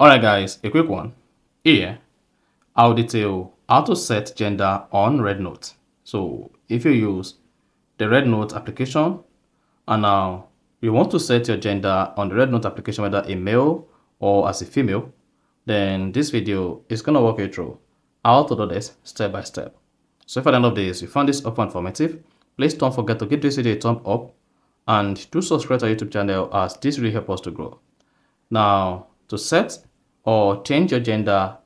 Alright guys, a quick one. Here, I'll detail how to set gender on RedNote. So if you use the RedNote application and now you want to set your gender on the RedNote application, whether a male or as a female, then this video is going to walk you through how to do this step by step. So if at the end of this you found this helpful and informative, please don't forget to give this video a thumb up and do subscribe to our YouTube channel, as this really helps us to grow. Now, to set or change your gender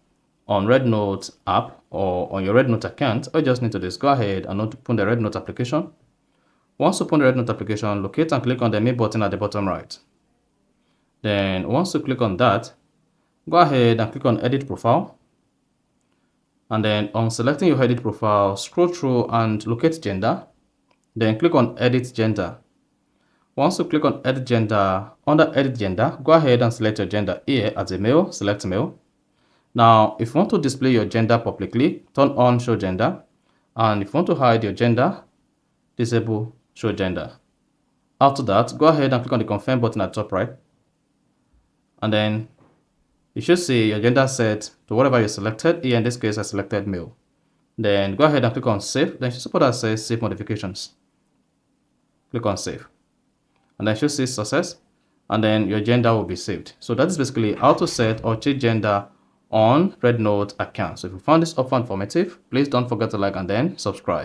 on RedNote app or on your RedNote account, all you just need to do is go ahead and open the RedNote application. Once you open the RedNote application, locate and click on the Me button at the bottom right. Then once you click on that, go ahead and click on Edit Profile. And then on selecting your edit profile, scroll through and locate gender. Then click on Edit Gender. Once you click on Edit Gender, under Edit Gender, go ahead and select your gender here as a male, select male. Now, if you want to display your gender publicly, turn on Show Gender. And if you want to hide your gender, disable Show Gender. After that, go ahead and click on the Confirm button at the top right. And then you should see your gender set to whatever you selected. Here in this case, I selected male. Then go ahead and click on Save. Then you should support that says Save Modifications. Click on Save. And then you should see Success. And then your gender will be saved. So that is basically how to set or change gender on RedNote account. So if you found this helpful and informative, please don't forget to like and then subscribe.